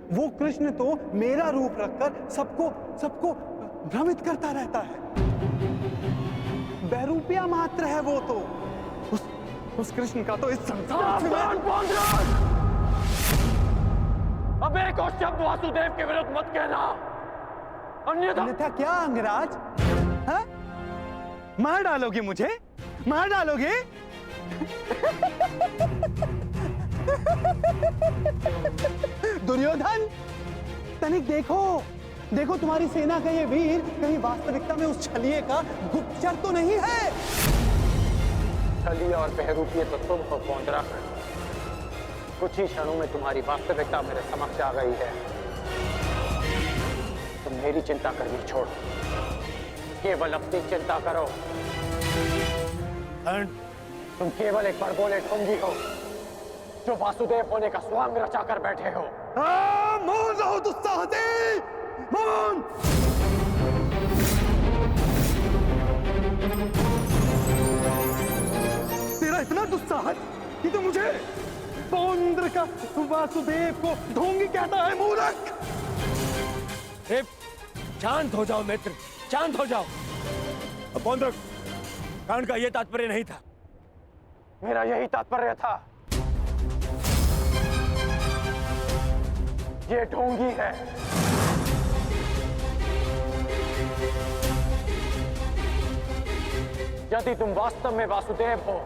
वो कृष्ण तो मेरा रूप रखकर सबको भ्रमित करता रहता है। बहरूपिया मात्र है वो तो। उस कृष्ण का तो इस संसार से अब एक और शब्द वासुदेव के विरुद्ध मत कहना, अन्यथा क्या अंगराज? हाँ? मार डालोगे मुझे? मार डालोगे? दुर्योधन, तनिक देखो तुम्हारी सेना का ये वीर कहीं वास्तविकता में उस छलिए का गुप्तचर तो नहीं है? छलिए और बहरूपीय तो तुम हो पौंडराकण। कुछ ही क्षणों में तुम्हारी वास्तविकता मेरे समक्ष आ गई है। तुम मेरी चिंता करनी छोड़ो, केवल अपनी चिंता करो। तुम केवल एक बड़बोले ढोंगी हो जो वासुदेव होने का स्वांग रचाकर बैठे हो। मौन रहो दुस्साहसी, मौन! तेरा इतना दुस्साहस कि तू मुझे पौंद्र का वासुदेव को ढोंगी कहता है, मूर्ख! शांत हो जाओ मित्र, शांत हो जाओ। पौंद्र, कर्ण का यह तात्पर्य नहीं था। मेरा यही तात्पर्य था। ये ढोंगी है। यदि तुम वास्तव में वासुदेव हो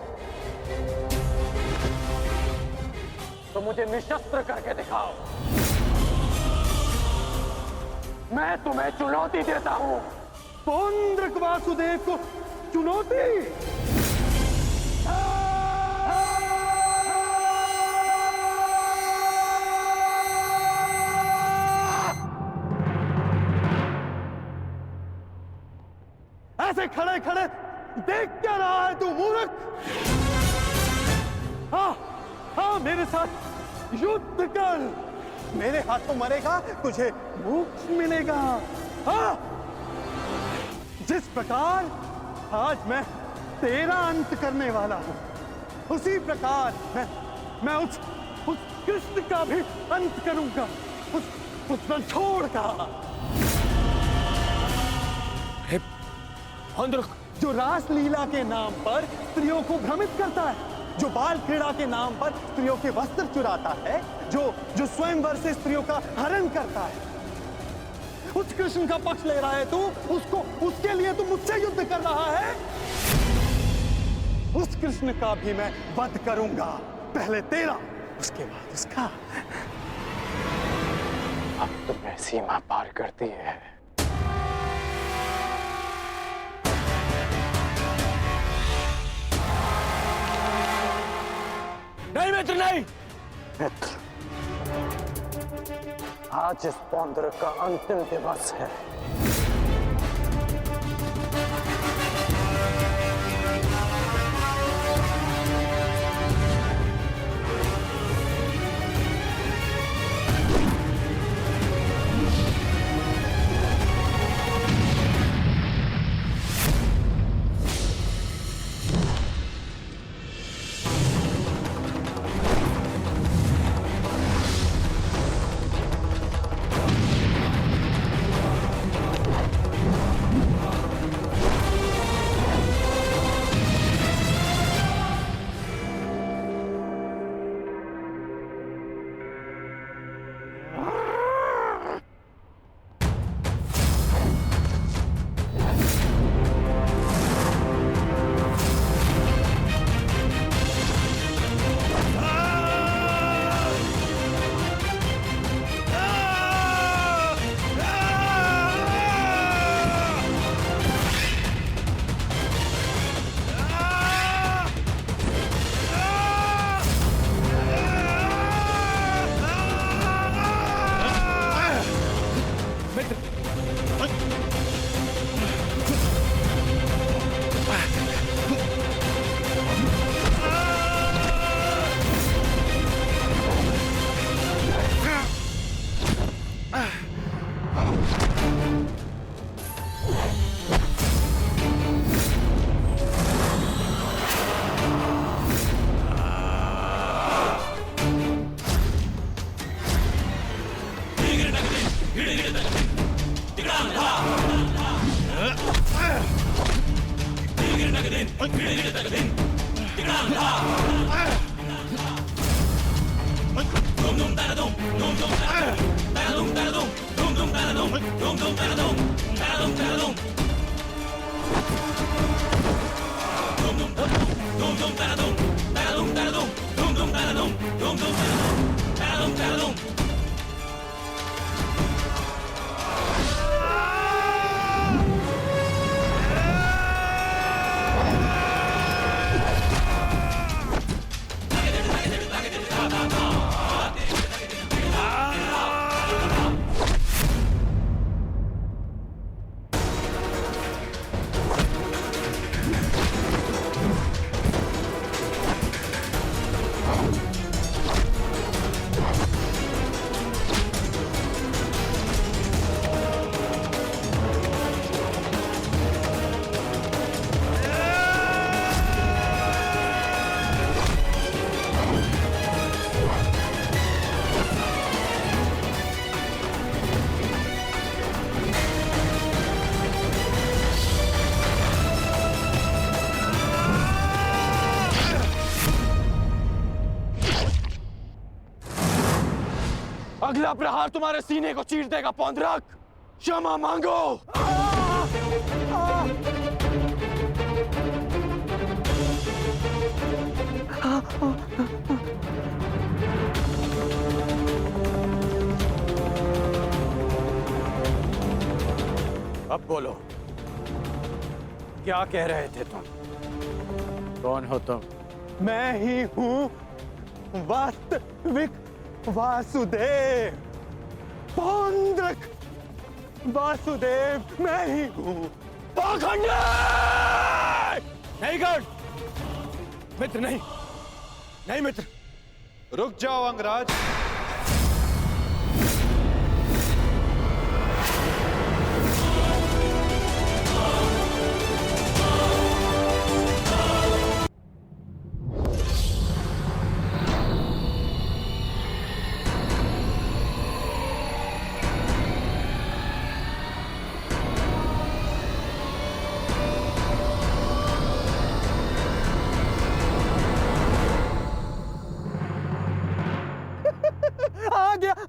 तो मुझे निशस्त्र करके दिखाओ। मैं तुम्हें चुनौती देता हूं। पौंद्र वासुदेव को चुनौती? ऐसे खड़े खड़े देख क्या रहा है तू, मूर्ख? हाँ, मेरे साथ युद्ध कर। मेरे हाथों मरेगा, तुझे मोक्ष मिलेगा। हाँ, जिस प्रकार आज मैं तेरा अंत करने वाला हूं, उसी प्रकार मैं उस कृष्ण का भी अंत करूंगा, उस रणछोड़ का। जो रासलीला के नाम पर स्त्रियों को भ्रमित करता है, जो बाल क्रीड़ा के नाम पर स्त्रियों के वस्त्र चुराता है, जो स्वयंवर से स्त्रियों का हरण करता है, उस कृष्ण का पक्ष ले रहा है तू। उसके लिए तू मुझसे युद्ध कर रहा है। उस कृष्ण का भी मैं वध करूंगा, पहले तेरा, उसके बाद उसका। अब तुम्हें सीमा पार करती है। नहीं मित्र, नहीं। मित्र, आज इस पौंद्र का अंतिम दिवस है। अगला प्रहार तुम्हारे सीने को चीर देगा पौंद्रक। क्षमा मांगो। अब बोलो, क्या कह रहे थे तुम? कौन हो तुम? मैं ही हूँ वास्तविक वासुदेव, पौंद्रक वासुदेव मैं ही हूँ। पाखंडी! नहीं कर मित्र, नहीं नहीं मित्र। रुक जाओ अंगराज।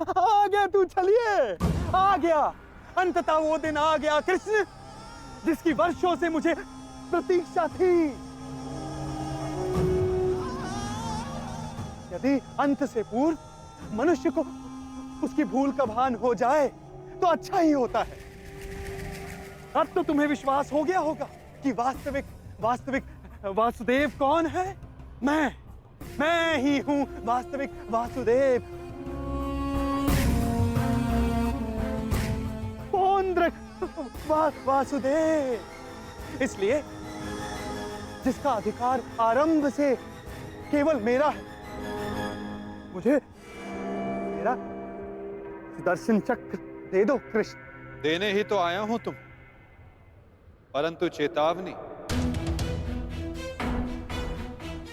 आ गया तू, चलिए आ गया। अंततः वो दिन आ गया कृष्ण, जिसकी वर्षों से मुझे प्रतीक्षा थी। यदि अंत से पूर्व मनुष्य को उसकी भूल का भान हो जाए तो अच्छा ही होता है। अब तो तुम्हें विश्वास हो गया होगा कि वास्तविक वासुदेव कौन है। मैं ही हूं वास्तविक वासुदेव, पौंद्रक वासुदेव। इसलिए जिसका अधिकार आरंभ से केवल मेरा है, मुझे मेरा सुदर्शन चक्र दे दो कृष्ण। देने ही तो आया हूं तुम, परंतु चेतावनी,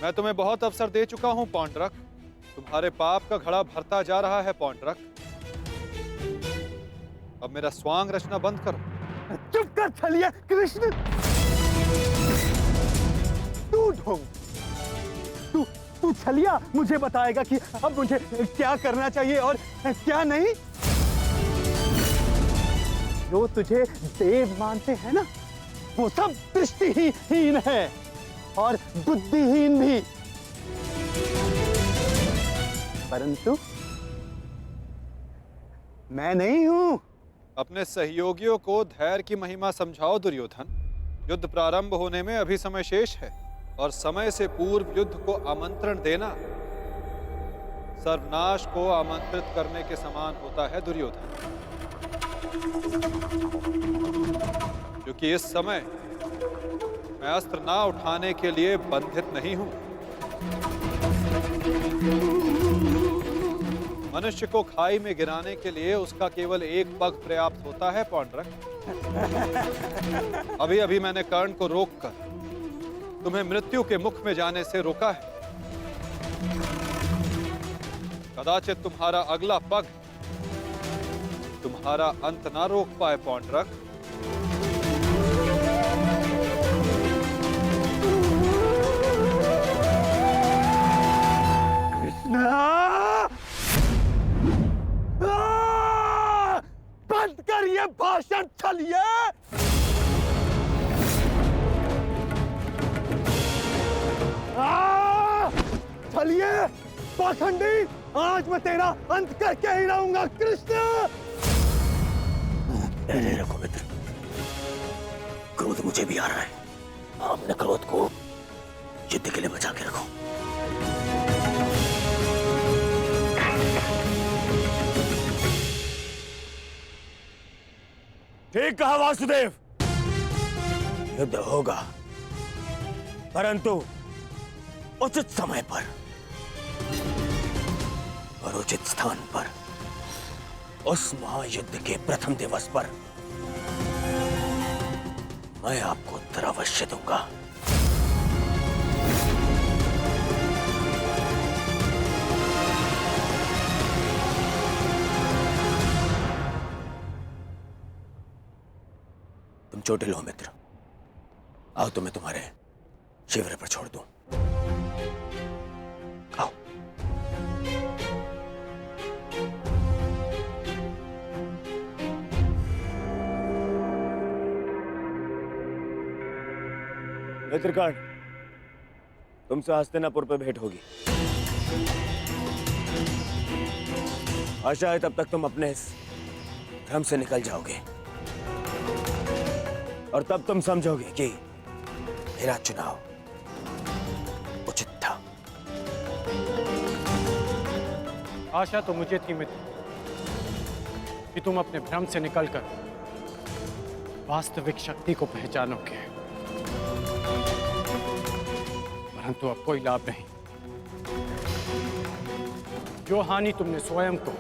मैं तुम्हें बहुत अवसर दे चुका हूं पौंड्रक। तुम्हारे पाप का घड़ा भरता जा रहा है पौंड्रक। अब मेरा स्वांग रचना बंद करो। चुप कर छलिया कृष्ण। तू ढोंग, तू छलिया मुझे बताएगा कि अब मुझे क्या करना चाहिए और क्या नहीं। जो तुझे देव मानते हैं ना, वो सब दृष्टिहीन है और बुद्धिहीन भी। परंतु मैं नहीं हूं। अपने सहयोगियों को धैर्य की महिमा समझाओ दुर्योधन। युद्ध प्रारंभ होने में अभी समय शेष है और समय से पूर्व युद्ध को आमंत्रण देना सर्वनाश को आमंत्रित करने के समान होता है दुर्योधन। क्योंकि इस समय मैं अस्त्र ना उठाने के लिए बंधित नहीं हूं। मनुष्य को खाई में गिराने के लिए उसका केवल एक पग पर्याप्त होता है पौंड्रक। अभी अभी मैंने कर्ण को रोककर तुम्हें मृत्यु के मुख में जाने से रोका है। कदाचित तुम्हारा अगला पग तुम्हारा अंत ना रोक पाए पौंड्रक। बंद कर ये भाषण छलिए। छलिए पाखंडी, आज मैं तेरा अंत करके ही रहूंगा कृष्ण। धैर्य रखो मित्र, क्रोध मुझे भी आ रहा है। अपने क्रोध को युद्ध के लिए बचा के रखो। ठीक कहा वासुदेव, युद्ध होगा, परंतु उचित समय पर और उचित स्थान पर। उस महायुद्ध के प्रथम दिवस पर मैं आपको उत्तर अवश्य दूंगा। तुम चोटिल हो मित्र, आओ तुम्हें तुम्हारे शिविर पर छोड़ दूं। आओ। मित्रकांड, तुमसे हस्तिनापुर पे भेंट होगी। आशा है तब तक तुम अपने इस भ्रम से निकल जाओगे और तब तुम समझोगे कि मेरा चुनाव उचित था। आशा तो मुझे थी मित्र कि तुम अपने भ्रम से निकलकर वास्तविक शक्ति को पहचानोगे, परंतु अब कोई लाभ नहीं। जो हानि तुमने स्वयं को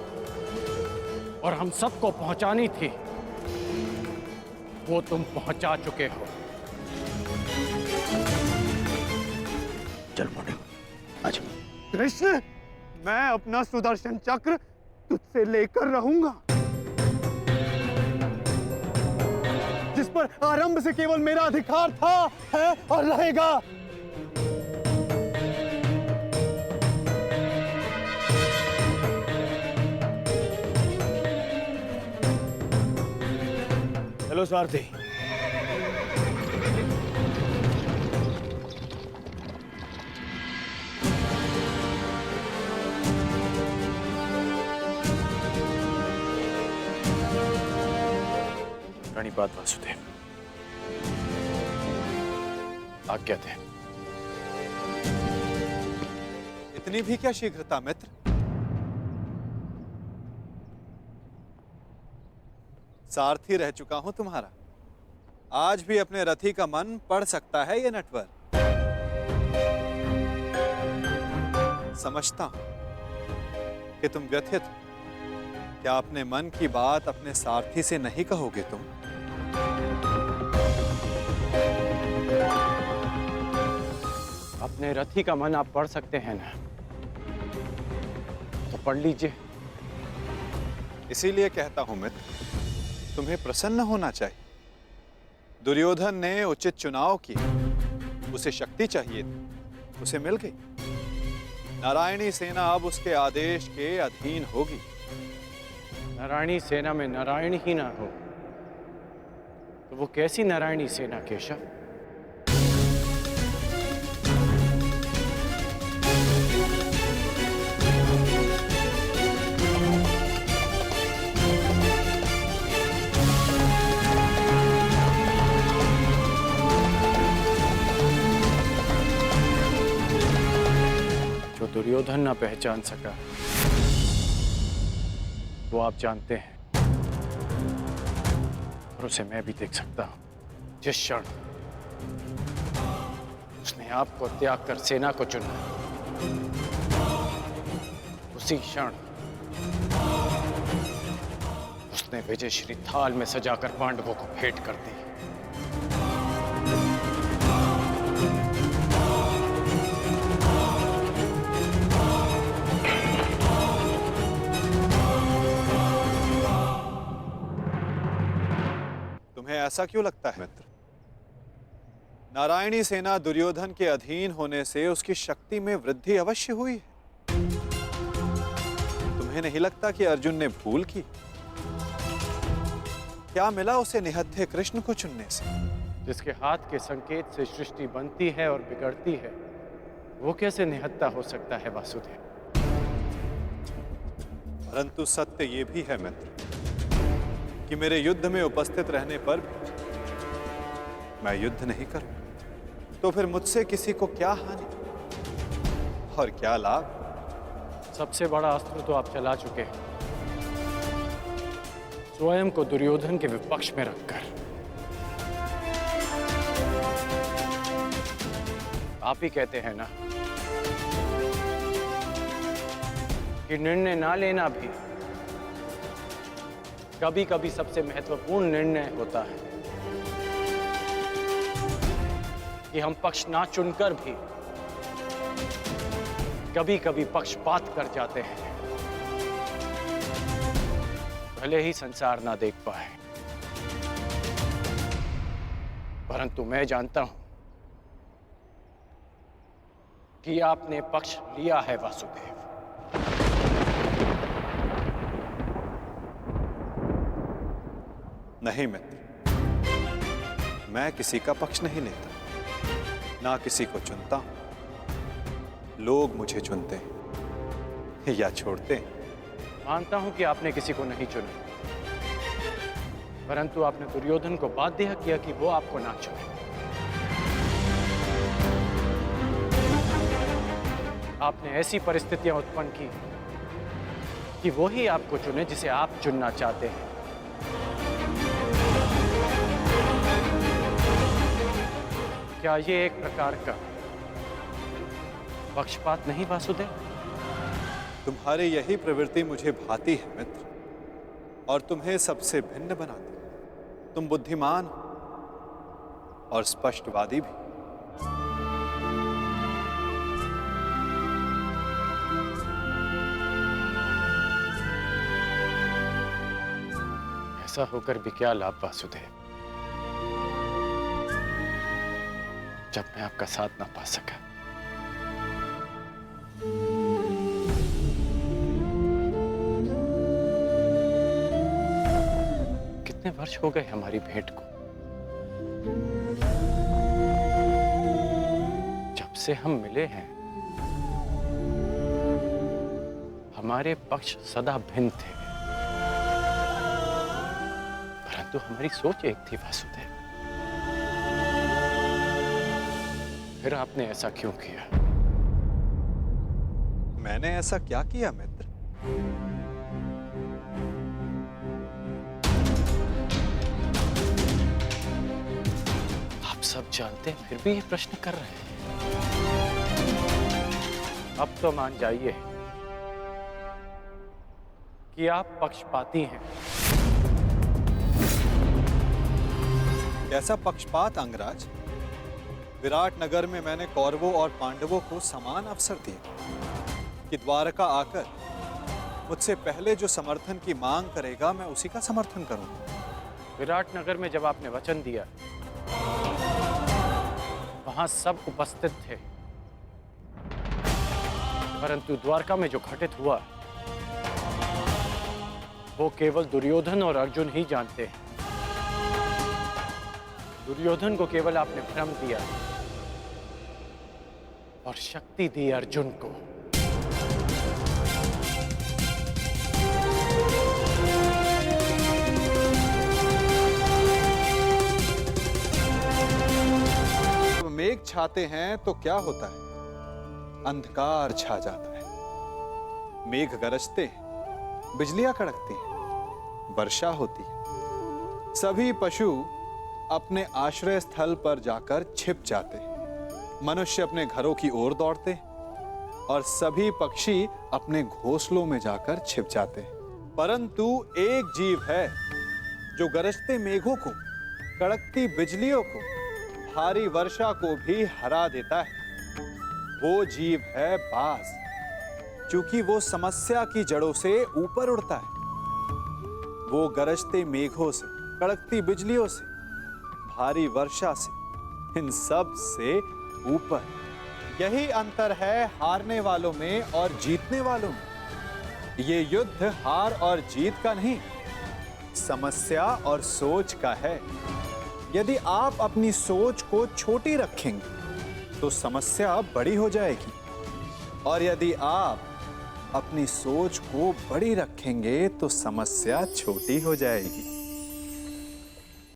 और हम सबको पहुंचानी थी, वो तुम पहुंचा चुके हो। चल मोटे, आज कृष्ण, मैं अपना सुदर्शन चक्र तुझसे लेकर रहूंगा, जिस पर आरंभ से केवल मेरा अधिकार था, है और रहेगा। चलो सारथी। प्रणिपात वासुदेव, आज्ञा दे। इतनी भी क्या शीघ्रता मित्र? सारथी रह चुका हूं तुम्हारा, आज भी अपने रथी का मन पढ़ सकता है ये नटवर। समझता हूं कि तुम व्यथित हो। क्या अपने मन की बात अपने सारथी से नहीं कहोगे तुम? अपने रथी का मन आप पढ़ सकते हैं ना, तो पढ़ लीजिए। इसीलिए कहता हूं मित्र, तुम्हें प्रसन्न होना चाहिए। दुर्योधन ने उचित चुनाव किया, उसे शक्ति चाहिए थी, उसे मिल गई। नारायणी सेना अब उसके आदेश के अधीन होगी। नारायणी सेना में नारायण ही ना हो तो वो कैसी नारायणी सेना केशव? जो दुर्योधन ना पहचान सका वो आप जानते हैं, और उसे मैं भी देख सकता हूं। जिस क्षण उसने आपको त्याग कर सेना को चुना, उसी क्षण उसने विजयश्री थाल में सजाकर पांडवों को भेंट कर दी। तुम्हें ऐसा क्यों लगता है मित्र? नारायणी सेना दुर्योधन के अधीन होने से उसकी शक्ति में वृद्धि अवश्य हुई है। तुम्हें नहीं लगता कि अर्जुन ने भूल की? क्या मिला उसे निहत्थे कृष्ण को चुनने से? जिसके हाथ के संकेत से सृष्टि बनती है और बिगड़ती है, वो कैसे निहत्था हो सकता है वासुदेव? परंतु सत्य ये भी है मित्र कि मेरे युद्ध में उपस्थित रहने पर मैं युद्ध नहीं करूं, तो फिर मुझसे किसी को क्या हानि और क्या लाभ? सबसे बड़ा अस्त्र तो आप चला चुके हैं, स्वयं को दुर्योधन के विपक्ष में रखकर। आप ही कहते हैं ना कि निर्णय ना लेना भी कभी कभी सबसे महत्वपूर्ण निर्णय होता है, कि हम पक्ष ना चुनकर भी कभी कभी पक्षपात कर जाते हैं, भले ही संसार ना देख पाए। परंतु मैं जानता हूं कि आपने पक्ष लिया है वासुदेव। नहीं मित्र, मैं किसी का पक्ष नहीं लेता, ना किसी को चुनता हूं। लोग मुझे चुनते हैं या छोड़ते हैं। मानता हूं कि आपने किसी को नहीं चुना, परंतु आपने दुर्योधन को बाध्य किया कि वो आपको ना चुने। आपने ऐसी परिस्थितियां उत्पन्न की कि वो ही आपको चुने जिसे आप चुनना चाहते हैं। क्या ये एक प्रकार का पक्षपात नहीं वासुदेव? तुम्हारी यही प्रवृत्ति मुझे भाती है मित्र, और तुम्हें सबसे भिन्न बनाती है। तुम बुद्धिमान और स्पष्टवादी भी। ऐसा होकर भी क्या लाभ वासुदेव, जब मैं आपका साथ ना पा सका। कितने वर्ष हो गए हमारी भेंट को? जब से हम मिले हैं हमारे पक्ष सदा भिन्न थे, परंतु हमारी सोच एक थी वासुदेव। फिर आपने ऐसा क्यों किया? मैंने ऐसा क्या किया मित्र? आप सब जानते हैं फिर भी ये प्रश्न कर रहे हैं। अब तो मान जाइए कि आप पक्षपाती हैं। कैसा पक्षपात अंगराज? विराट नगर में मैंने कौरवों और पांडवों को समान अवसर दिए कि द्वारका आकर मुझसे पहले जो समर्थन की मांग करेगा मैं उसी का समर्थन करूंगा। विराट नगर में जब आपने वचन दिया, वहां सब उपस्थित थे, परंतु द्वारका में जो घटित हुआ वो केवल दुर्योधन और अर्जुन ही जानते हैं। दुर्योधन को केवल आपने भ्रम दिया और शक्ति दी अर्जुन को। मेघ छाते हैं तो क्या होता है? अंधकार छा जाता है। मेघ गरजते हैं, बिजलियां कड़कती हैं, वर्षा होती है। सभी पशु अपने आश्रय स्थल पर जाकर छिप जाते हैं। मनुष्य अपने घरों की ओर दौड़ते हैं और सभी पक्षी अपने घोंसलों में जाकर छिप जाते हैं। परंतु एक जीव है जो गरजते मेघों को, कड़कती बिजलियों को, भारी वर्षा को भी हरा देता है। वो जीव है बाज। चूंकि वो समस्या की जड़ों से ऊपर उड़ता है, वो गरजते मेघों से, कड़कती बिजलियों से भारी वर्षा से, इन सब से ऊपर। यही अंतर है हारने वालों में और जीतने वालों में। ये युद्ध हार और जीत का नहीं, समस्या और सोच का है। यदि आप अपनी सोच को छोटी रखेंगे तो समस्या बड़ी हो जाएगी, और यदि आप अपनी सोच को बड़ी रखेंगे तो समस्या छोटी हो जाएगी।